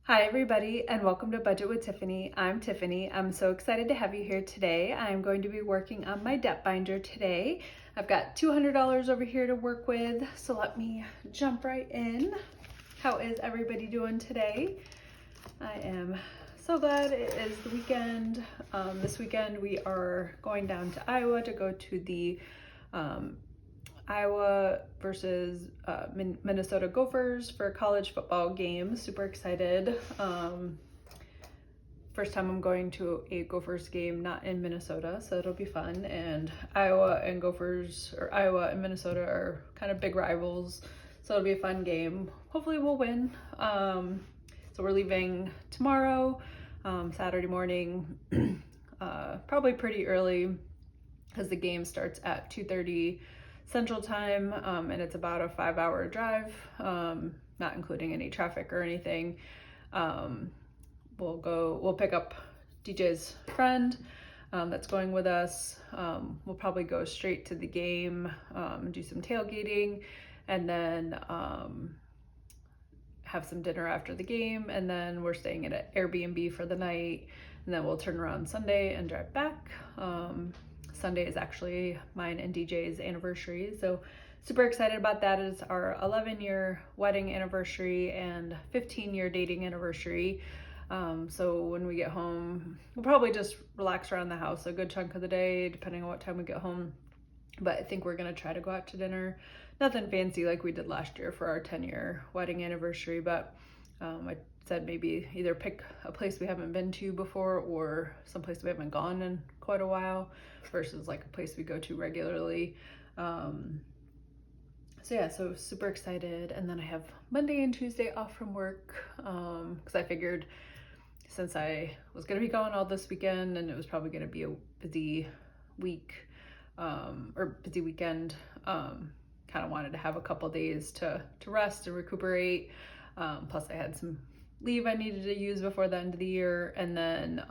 Hi everybody and welcome to Budget with Tiffany. I'm Tiffany. I'm so excited to have you here today. I'm going to be working on my debt binder today. I've got $200 over here to work with, so let me jump right in. How is everybody doing today? I am so glad it is the weekend. This weekend we are going down to Iowa to go to the Iowa versus Minnesota Gophers for a college football game. Super excited. First time I'm going to a Gophers game, not in Minnesota, so it'll be fun. And Iowa and Minnesota are kind of big rivals, so it'll be a fun game. Hopefully we'll win. So we're leaving tomorrow, Saturday morning, probably pretty early because the game starts at 2:30 Central Time, and it's about a 5-hour drive, not including any traffic or anything. We'll pick up DJ's friend that's going with us. We'll probably go straight to the game, do some tailgating, and then have some dinner after the game, and then we're staying at an Airbnb for the night, and then we'll turn around Sunday and drive back. Sunday is actually mine and DJ's anniversary, so super excited about that. It's our 11-year wedding anniversary and 15-year dating anniversary. So when we get home, we'll probably just relax around the house a good chunk of the day, depending on what time we get home. But I think we're gonna try to go out to dinner. Nothing fancy like we did last year for our 10-year wedding anniversary, but I said maybe either pick a place we haven't been to before or someplace we haven't gone in quite a while versus like a place we go to regularly. So super excited. And then I have Monday and Tuesday off from work because I figured since I was going to be gone all this weekend and it was probably going to be a busy week or busy weekend, kind of wanted to have a couple days to rest and recuperate. Plus I had some leave I needed to use before the end of the year, and then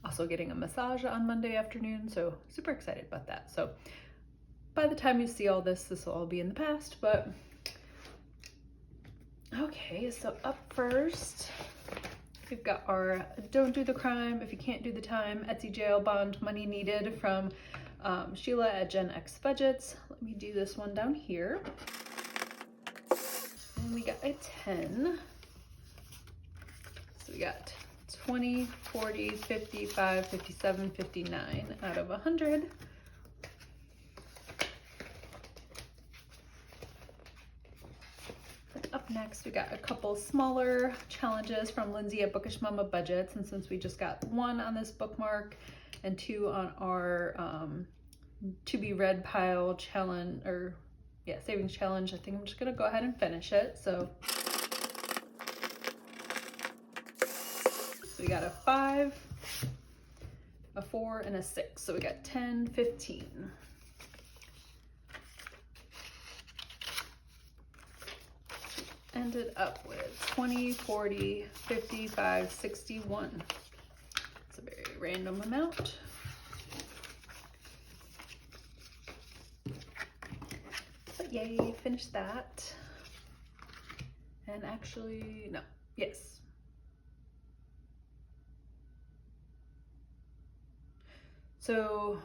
also getting a massage on Monday afternoon, so super excited about that. So by the time you see all this will all be in the past, but okay. So up first, we've got our Don't Do the Crime If You Can't Do the Time Etsy jail bond money needed from Sheila at Gen X Budgets. Let me do this one down here. And we got a 10. So we got 20, 40, 55, 57, 59 out of 100. Up next, we got a couple smaller challenges from Lindsay at Bookish Mama Budgets. And since we just got one on this bookmark and two on our to be read pile challenge, savings challenge, I think I'm just gonna go ahead and finish it. So we got a 5, a 4, and a 6. So we got 10, 15. Ended up with 20, 40, 55, 61. It's a very random amount. But yay, finished that. And actually, no, yes. So,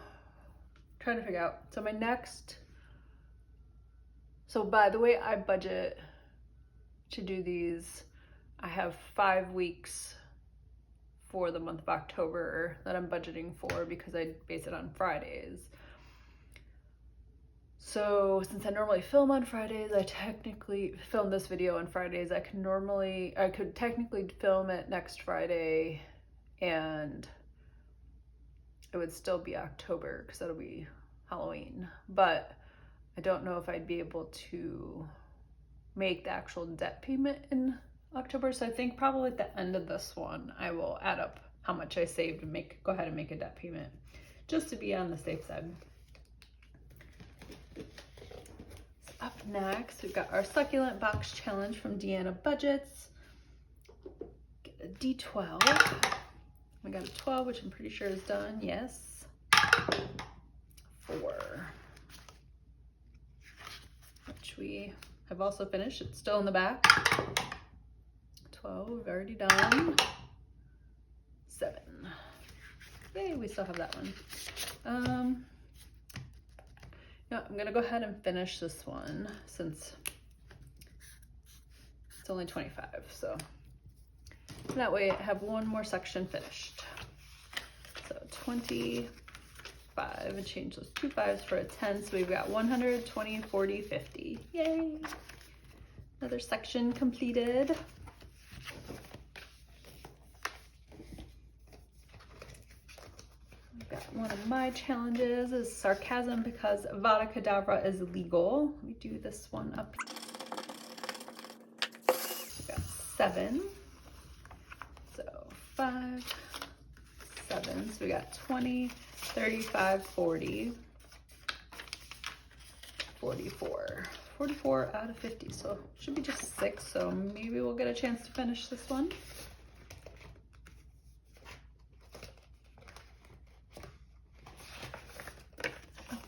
trying to figure out. So by the way I budget to do these, I have 5 weeks for the month of October that I'm budgeting for because I base it on Fridays. So since I normally film on Fridays, I technically film this video on Fridays. I could technically film it next Friday and it would still be October because it'll be Halloween, but I don't know if I'd be able to make the actual debt payment in October. So I think probably at the end of this one, I will add up how much I saved and go ahead and make a debt payment just to be on the safe side. So up next, we've got our succulent box challenge from Deanna Budgets. Get a D12. We got a 12, which I'm pretty sure is done. Yes. 4, which we have also finished. It's still in the back. 12, we've already done 7. Yay, we still have that one. Yeah, I'm gonna go ahead and finish this one since it's only 25, so that way I have one more section finished. So 25, and change those 2 5s for a 10, so we've got 100, 20, 40, 50. Yay! Another section completed. One of my challenges is sarcasm because Avada Kedavra is legal. We do this one up. We got 7. So 5, 7. So we got 20, 35, 40, 44. 44 out of 50. So it should be just 6. So maybe we'll get a chance to finish this one.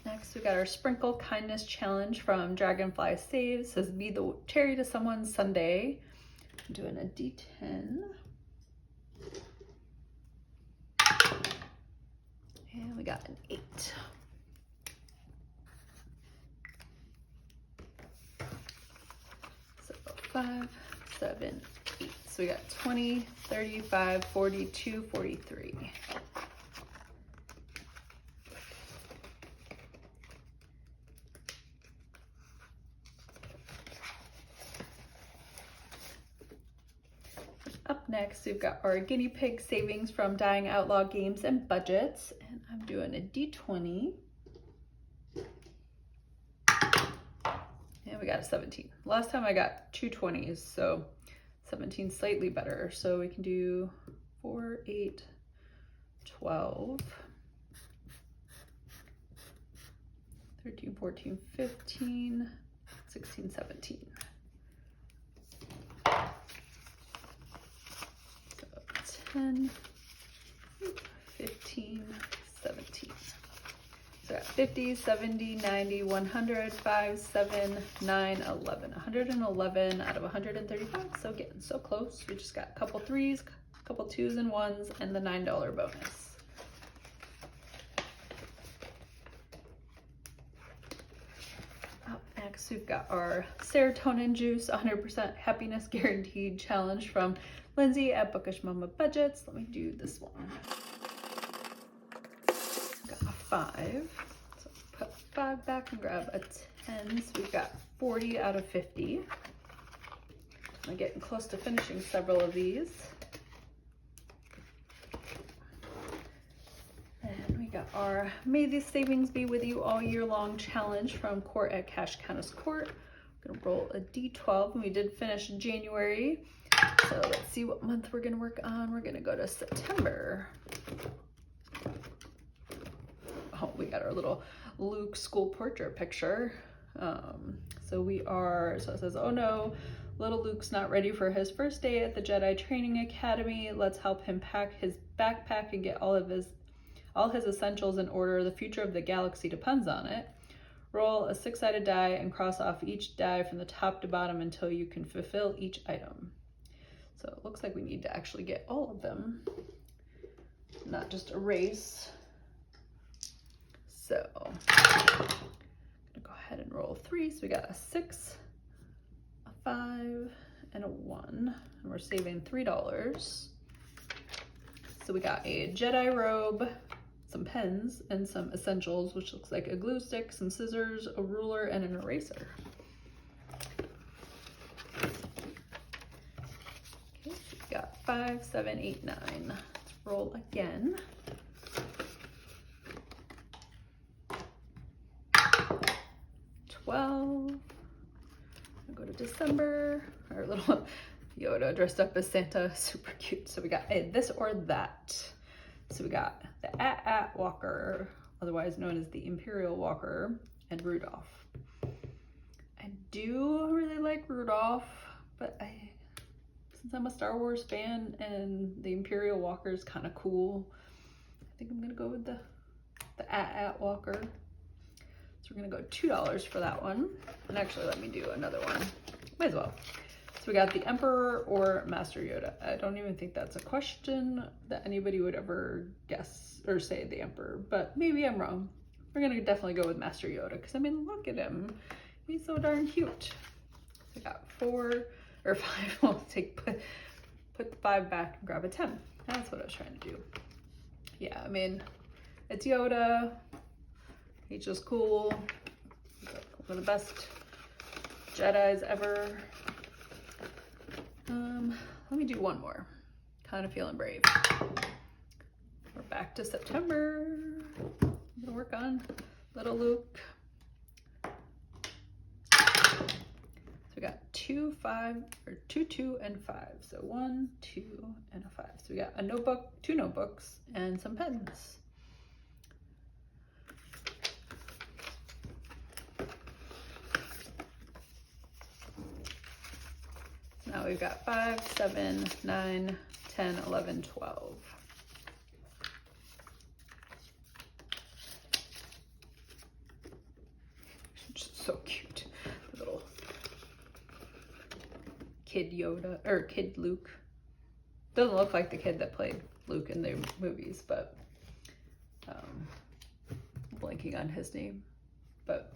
Next, we got our Sprinkle Kindness Challenge from Dragonfly Saves. It says, be the cherry to someone's sundae. I'm doing a D10. And we got an 8. So 5, 7, 8. So we got 20, 35, 42, 43. Up next, we've got our guinea pig savings from Dying Outlaw Games and Budgets, and I'm doing a D20. And we got a 17. Last time I got 2 20s, so 17 slightly better. So we can do 4, 8, 12, 13, 14, 15, 16, 17. 10, 15, 17. So 50, 70, 90, 100, 5, 7, 9, 11. 111 out of 135. So getting so close. We just got a couple 3s, a couple 2s and 1s, and the $9 bonus. Up next, we've got our Serotonin Juice 100% Happiness Guaranteed Challenge from Lindsay at Bookish Mama Budgets. Let me do this one. Got a 5. So put 5 back and grab a 10. So we've got 40 out of 50. I'm getting close to finishing several of these. And we got our May These Savings Be With You All Year Long Challenge from Court at Cash Countis Court. I'm gonna roll a D12, and we did finish January. So let's see what month we're gonna work on. We're gonna go to September. Oh, we got our little Luke school portrait picture. So it says, oh no, little Luke's not ready for his first day at the Jedi Training Academy. Let's help him pack his backpack and get all his essentials in order. The future of the galaxy depends on it. Roll a 6-sided die and cross off each die from the top to bottom until you can fulfill each item. So it looks like we need to actually get all of them, not just erase. So I'm gonna go ahead and roll 3. So we got a 6, a 5, and a 1, and we're saving $3. So we got a Jedi robe, some pens, and some essentials, which looks like a glue stick, some scissors, a ruler, and an eraser. Got 5, 7, 8, 9. Let's roll again. 12. I'll go to December. Our little Yoda dressed up as Santa, super cute. So we got this or that. So we got the At Walker, otherwise known as the Imperial Walker, and Rudolph. I do really like Rudolph, but since I'm a Star Wars fan and the Imperial Walker is kind of cool, I think I'm gonna go with the At Walker. So we're gonna go $2 for that one. And actually, let me do another one. Might as well. So we got the Emperor or Master Yoda. I don't even think that's a question that anybody would ever guess or say the Emperor, but maybe I'm wrong. We're gonna definitely go with Master Yoda because I mean, look at him. He's so darn cute. So we got 4 or 5. We'll put the 5 back and grab a 10. That's what I was trying to do. Yeah, I mean, it's Yoda. He's just cool. He's one of the best Jedis ever. Let me do one more. Kind of feeling brave. We're back to September. I'm gonna work on little Luke. So we got 2, 5, or 2, 2, and 5. So 1, 2, and a 5. So we got a notebook, 2 notebooks, and some pens. Now we've got 5, 7, 9, 10, 11, 12. Just so cute. The little kid Yoda, or kid Luke. Doesn't look like the kid that played Luke in the movies, but blanking on his name. But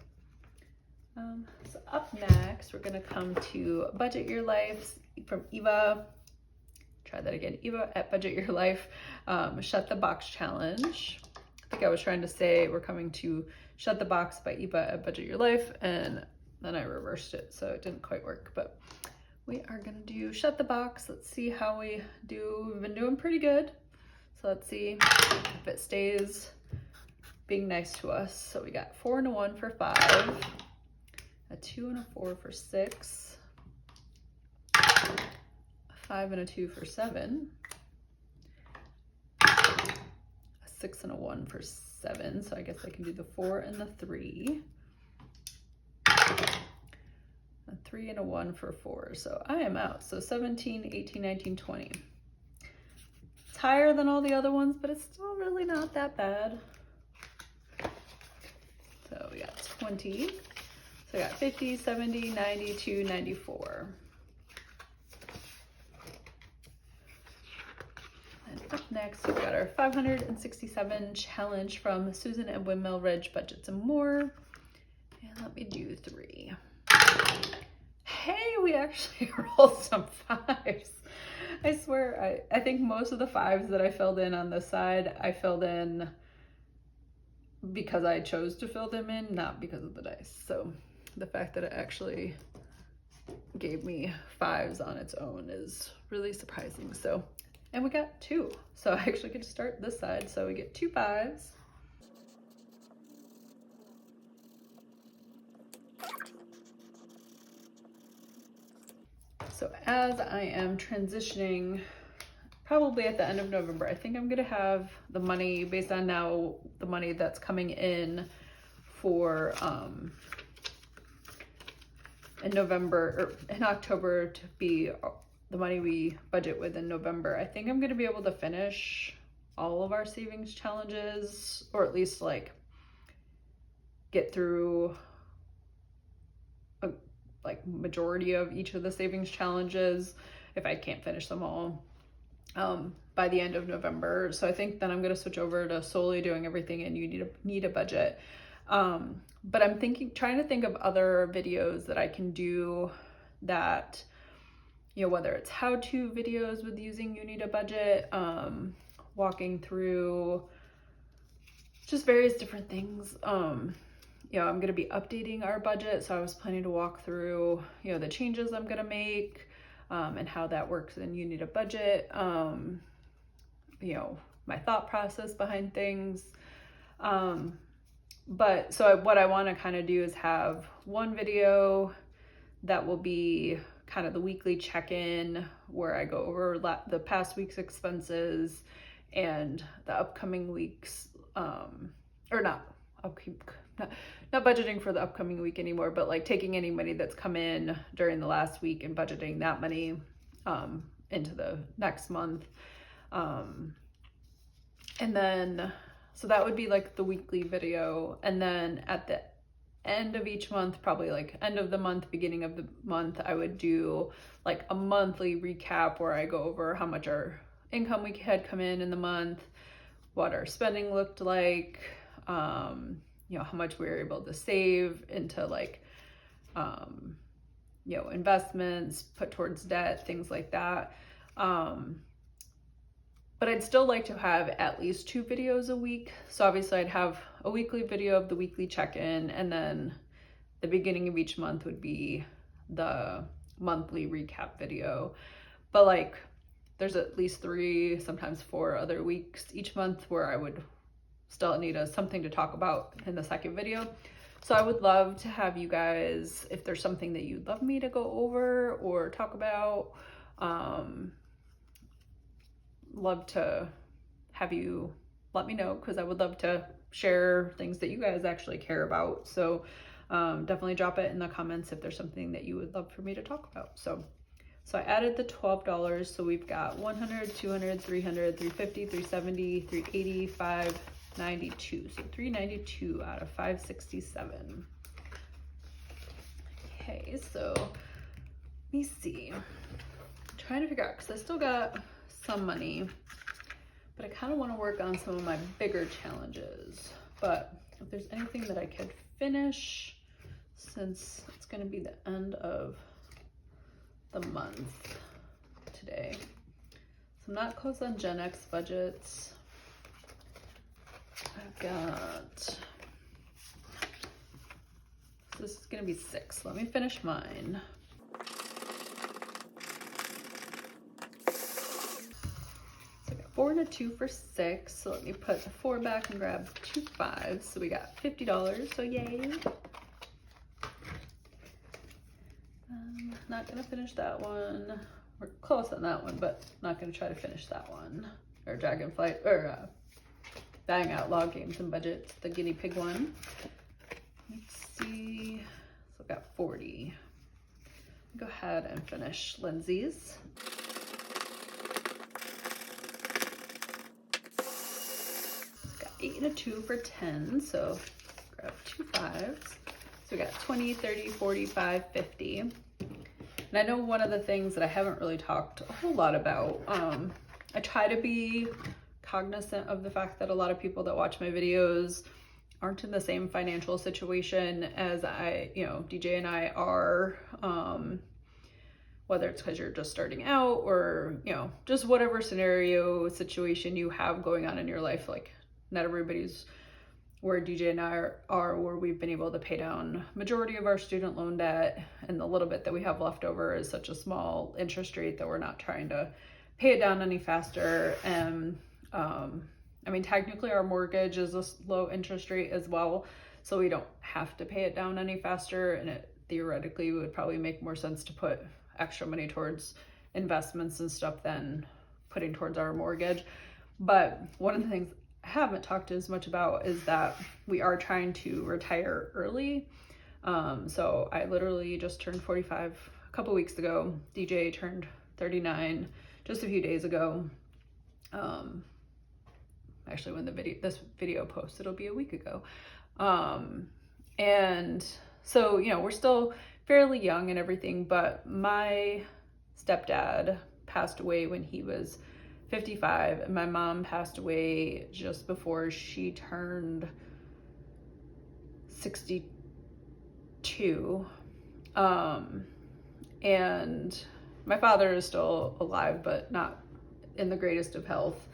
so up next, we're gonna come to Budget Your Life from Eva. Try that again, Eva at Budget Your Life. Shut the Box Challenge. I think I was trying to say we're coming to Shut the Box by Eva at Budget Your Life, and then I reversed it, so it didn't quite work. But we are gonna do Shut the Box. Let's see how we do. We've been doing pretty good. So let's see if it stays being nice to us. So we got 4 and a 1 for 5. A 2 and a 4 for 6, a 5 and a 2 for 7, a 6 and a 1 for 7, so I guess I can do the 4 and the 3, a 3 and a 1 for 4, so I am out. So 17, 18, 19, 20. It's higher than all the other ones, but it's still really not that bad. So we got 20. So I got 50, 70, 92, 94. And up next, we've got our 567 challenge from Susan and Windmill Ridge Budgets and More. And let me do 3. Hey, we actually rolled some 5s. I swear, I think most of the 5s that I filled in on this side, I filled in because I chose to fill them in, not because of the dice. So the fact that it actually gave me 5s on its own is really surprising. So, and we got 2. So I actually get to start this side. So we get 2 5s. So as I am transitioning, probably at the end of November, I think I'm gonna have the money, based on now the money that's coming in for in November or in October to be the money we budget with in November. I think I'm gonna be able to finish all of our savings challenges, or at least like get through a majority of each of the savings challenges if I can't finish them all by the end of November. So I think then I'm going to switch over to solely doing everything and you need a budget. But I'm trying to think of other videos that I can do that, you know, whether it's how-to videos with using You Need a Budget, walking through just various different things. You know, I'm going to be updating our budget. So I was planning to walk through, you know, the changes I'm going to make, and how that works in You Need a Budget, you know, my thought process behind things. But so what I want to kind of do is have one video that will be kind of the weekly check-in where I go over the past week's expenses and the upcoming weeks, or not budgeting for the upcoming week anymore, but like taking any money that's come in during the last week and budgeting that money into the next month. And then, so that would be like the weekly video. And then at the end of each month, probably like end of the month, beginning of the month, I would do like a monthly recap where I go over how much our income we had come in the month, what our spending looked like, you know, how much we were able to save into like, you know, investments, put towards debt, things like that. But I'd still like to have at least 2 videos a week. So obviously I'd have a weekly video of the weekly check-in, and then the beginning of each month would be the monthly recap video. But like there's at least 3, sometimes 4 other weeks each month where I would still need something to talk about in the second video. So I would love to have you guys, if there's something that you'd love me to go over or talk about, love to have you let me know, because I would love to share things that you guys actually care about. So definitely drop it in the comments if there's something that you would love for me to talk about. So I added the $12. So we've got 100, 200, 300, 350, 370, 380, 592. So 392 out of 567. Okay, so let me see. I'm trying to figure out, because I still got some money, but I kind of want to work on some of my bigger challenges. But if there's anything that I could finish, since it's going to be the end of the month today. So I'm not close on Gen X budgets. I've got, so this is going to be 6. Let me finish mine. So I got 4 and a 2 for 6. So let me put the 4 back and grab 2 5s. So we got $50. So yay. Not gonna finish that one. We're close on that one, but not gonna try to finish that one. Or Dragonflight, or Bang Outlaw Games and Budgets, the guinea pig one. Let's see. So I've got 40. Go ahead and finish Lindsay's. Got 8 and a 2 for 10. So grab 2 5s. So we got 20, 30, 45, 50. And I know one of the things that I haven't really talked a whole lot about, I try to be cognizant of the fact that a lot of people that watch my videos aren't in the same financial situation as DJ and I are, whether it's because you're just starting out or, just whatever scenario, situation you have going on in your life. Like, not everybody's where DJ and I are, where we've been able to pay down majority of our student loan debt, and the little bit that we have left over is such a small interest rate that we're not trying to pay it down any faster. And I mean, technically our mortgage is a low interest rate as well, so we don't have to pay it down any faster, and it theoretically would probably make more sense to put extra money towards investments and stuff than putting towards our mortgage. But one of the things I haven't talked as much about is that we are trying to retire early. So I literally just turned 45 a couple weeks ago. DJ turned 39 just a few days ago. Actually, when this video posts, it'll be a week ago. And so, we're still fairly young and everything, but my stepdad passed away when he was 55, and my mom passed away just before she turned 62. And my father is still alive, but not in the greatest of health.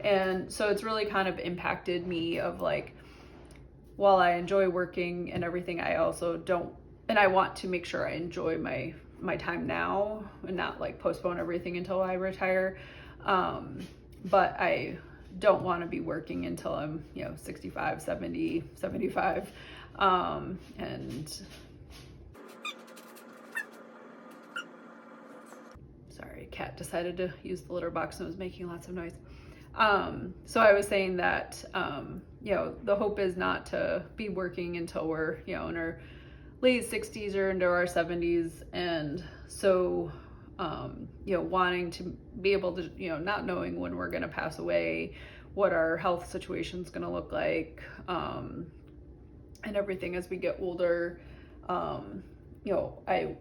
And so it's really kind of impacted me of like, while I enjoy working and everything, I also don't, and I want to make sure I enjoy my time now and not like postpone everything until I retire. But I don't want to be working until I'm, 65, 70, 75. And sorry, cat decided to use the litter box and was making lots of noise. So I was saying that, the hope is not to be working until we're, in our late 60s or into our 70s. And so, wanting to be able to, not knowing when we're going to pass away, what our health situation is going to look like, and everything as we get older. You know, I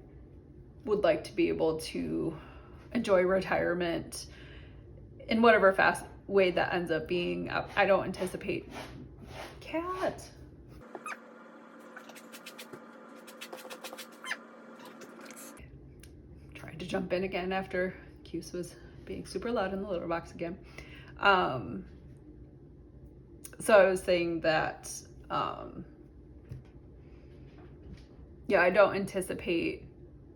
would like to be able to enjoy retirement in whatever fast way that ends up being. I don't anticipate. Cat. Tried to jump in again after Cuse was being super loud in the litter box again. So I was saying that, yeah, I don't anticipate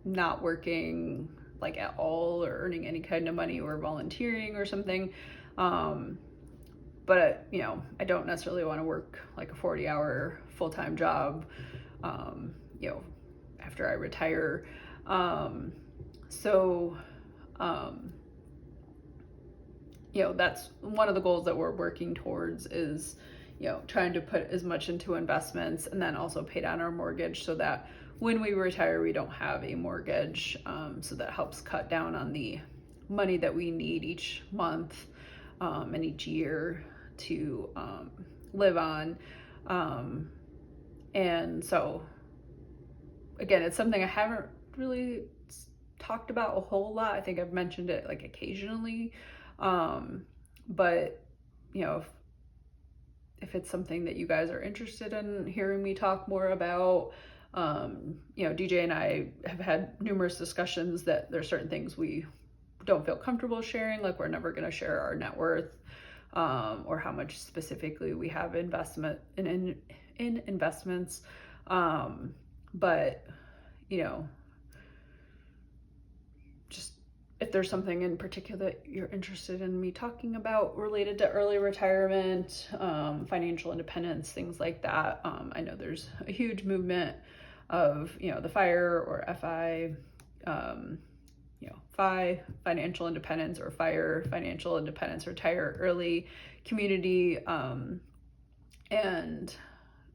not working like at all or earning any kind of money or volunteering or something. But you know, I don't necessarily want to work like a 40-hour full-time job, you know, after I retire. You know, that's one of the goals that we're working towards is, you know, trying to put as much into investments and then also pay down our mortgage so that when we retire, we don't have a mortgage. So that helps cut down on the money that we need each month and each year to live on. And so, again, it's something I haven't really talked about a whole lot. I think I've mentioned it like occasionally. But, you know, if it's something that you guys are interested in hearing me talk more about, you know, DJ and I have had numerous discussions that there's certain things we don't feel comfortable sharing, like we're never going to share our net worth, or how much specifically we have investment in investments. But, you know, just if there's something in particular that you're interested in me talking about related to early retirement, financial independence, things like that. I know there's a huge movement of, you know, the FIRE or FI, you know, FI, financial independence, or FIRE, financial independence, retire early community. And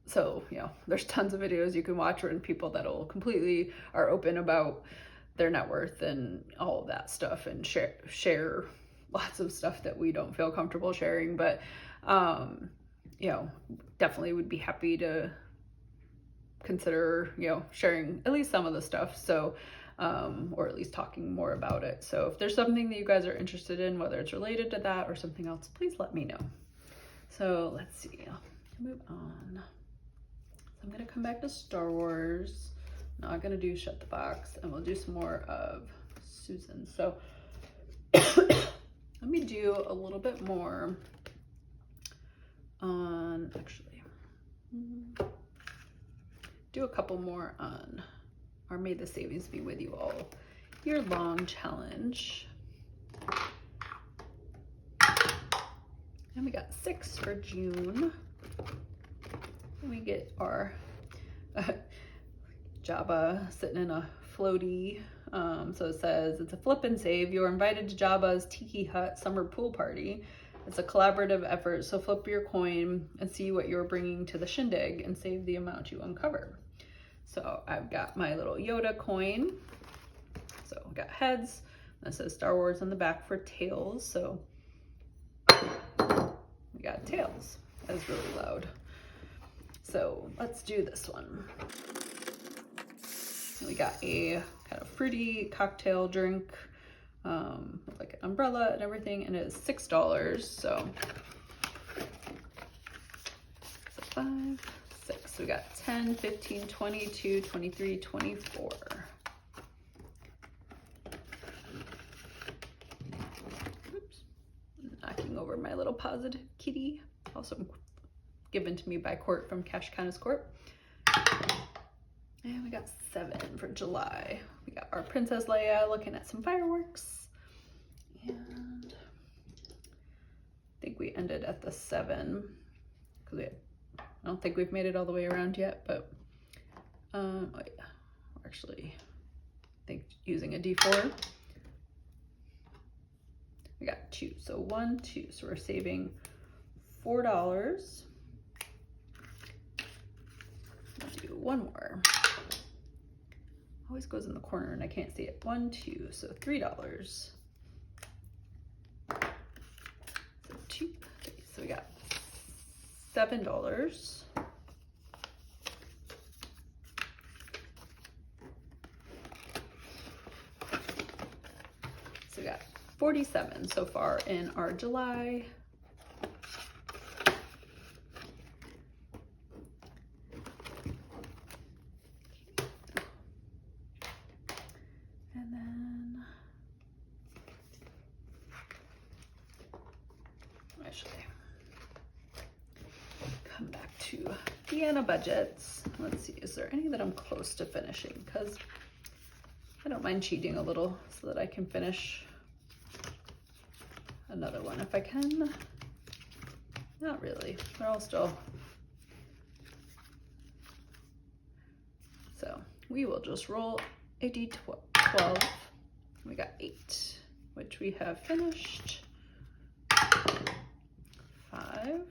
so, you know, there's tons of videos you can watch and people that'll completely are open about their net worth and all of that stuff and share lots of stuff that we don't feel comfortable sharing. But, you know, definitely would be happy to consider, you know, sharing at least some of the stuff. So, or at least talking more about it. So if there's something that you guys are interested in, whether it's related to that or something else, please let me know. So let's see, move on. So I'm gonna come back to Star Wars. Not gonna do Shut the Box, and we'll do some more of Susan. So let me do a little bit more on, actually, do a couple more on our May the Savings Be With You All year-long challenge. And we got 6 for June. We get our Jabba sitting in a floaty. So it says, it's a flip and save. You're invited to Jabba's Tiki Hut summer pool party. It's a collaborative effort, so flip your coin and see what you're bringing to the shindig and save the amount you uncover. So I've got my little Yoda coin. So we got heads. That says Star Wars on the back for tails. So we got tails. That was really loud. So let's do this one. We got a kind of fruity cocktail drink, with like an umbrella and everything, and it is $6. So 5, 6. So we got 10, 15, 22, 23, 24. Oops. Knocking over my little positive kitty. Also given to me by Court from Cash Countis Corp. And we got 7 for July. We got our Princess Leia looking at some fireworks. And I think we ended at the 7 because I don't think we've made it all the way around yet, but oh yeah, we're actually, I think, using a D4. We got 2, so 1, 2, so we're saving $4. Let's do one more. Always goes in the corner and I can't see it. 1, 2, so $3. So 2, 3, so we got $7. So we got 47 so far in our July. And then actually come back to Deanna budgets. Let's see, is there any that I'm close to finishing? Because I don't mind cheating a little so that I can finish another one if I can. Not really, they're all still. So we will just roll a d12. We got 8, which we have finished. 5.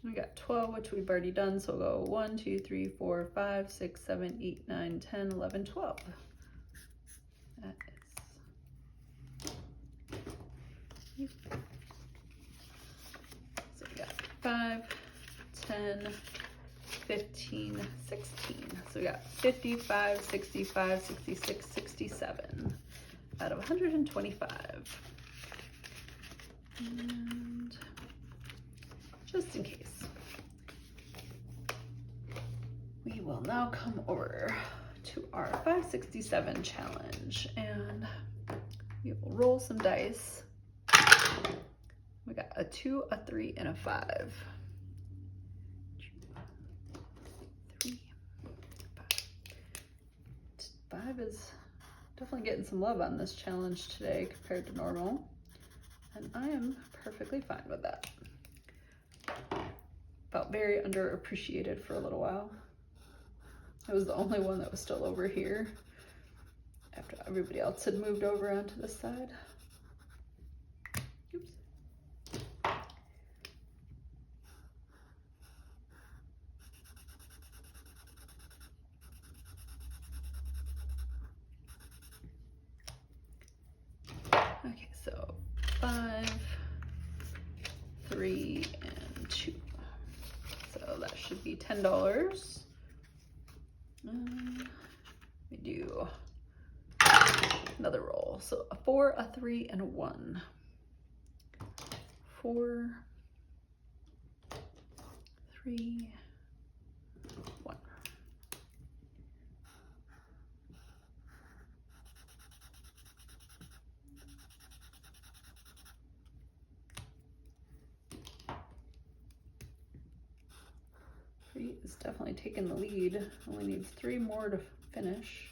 We got 12, which we've already done, so we'll go 1, 2, 3, 4, 5, 6, 7, 8, 9, 10, 11, 12. That is. So we got 5, 10, 15, 16. So we got 55, 65, 66, 67 out of 125. And just in case, we will now come over to our 567 challenge and we will roll some dice. We got a 2, a 3, and a 5. 2, 3, 5. 5 is definitely getting some love on this challenge today compared to normal, and I am perfectly fine with that. Felt very underappreciated for a little while. I was the only one that was still over here after everybody else had moved over onto this side. Oops. Okay, so 5, 3, and 2. So that should be $10. We do another roll. So a 4, a 3, and a 1. 4, 3, 1. Is definitely taking the lead. Only needs 3 more to finish.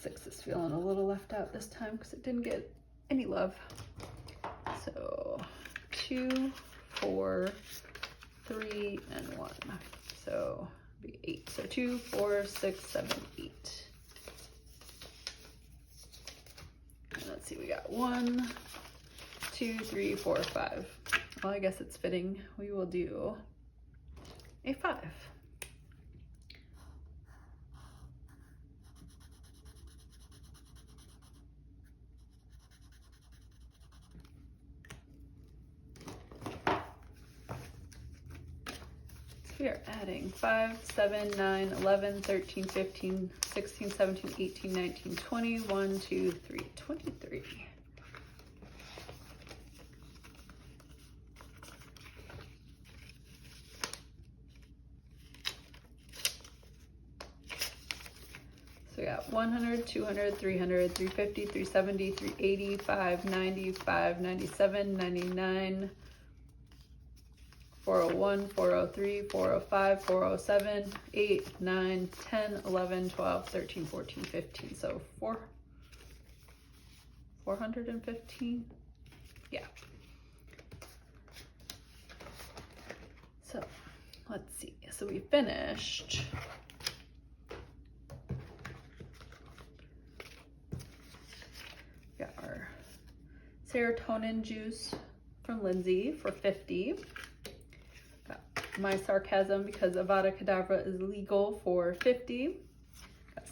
Six is feeling a little left out this time because it didn't get any love. So 2, 4, 3, and 1. So be 8. So 2, 4, 6, 7, 8. And let's see, we got 1, 2, 3, 4, 5. Well, I guess it's fitting. We will do a 5. We are adding 5, 7, 9, 11, 13, 15, 16, 17, 18, 19, 20, 1, 2, 3, 23. So we got 100, 200, 300, 350, 370, 380, 590, 597, 99, 401, 403, 405, 407, 8, 9, 10, 11, 12, 13, 14, 15. So 415? Yeah. So let's see. So we finished got our serotonin juice from Lindsay for 50. Got my sarcasm because Avada Kedavra is legal for 50.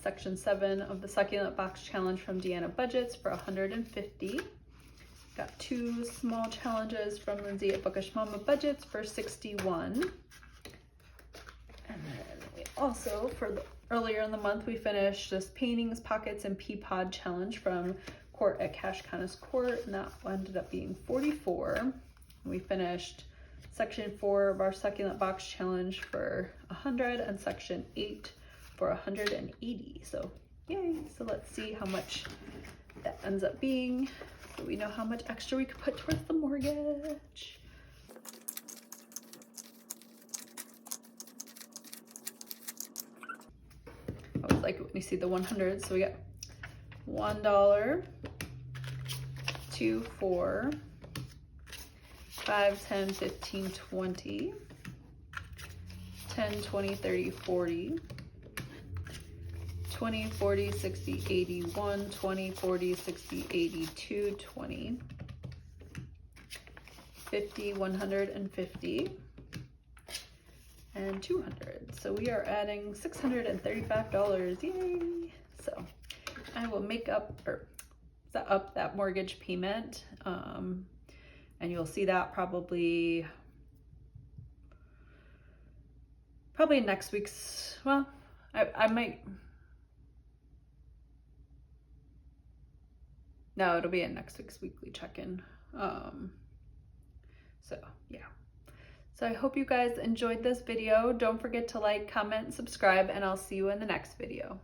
section 7 of the succulent box challenge from Deanna Budgets for 150. Got 2 small challenges from Lindsay at Bookish Mama Budgets for 61. And then we also, earlier in the month, we finished this Paintings, Pockets, and Peapod challenge from Court at Cash Connis Court, and that ended up being 44. And we finished section 4 of our succulent box challenge for 100 and section 8 for 180. So yay. So let's see how much that ends up being, so we know how much extra we could put towards the mortgage. I always like it when you see the 100. So we got $1, 2, 4, 5, 10, 15, 20, 10, 20, 30, 40, 20, 40, 60, 80, 1, 20, 40, 60, 82, 20, 50, 150, and 200. So we are adding $635, yay! So I will make up, or set up that mortgage payment, and you'll see that probably next week's, well, I might, no, it'll be in next week's weekly check-in. So yeah. So I hope you guys enjoyed this video. Don't forget to like, comment, subscribe, and I'll see you in the next video.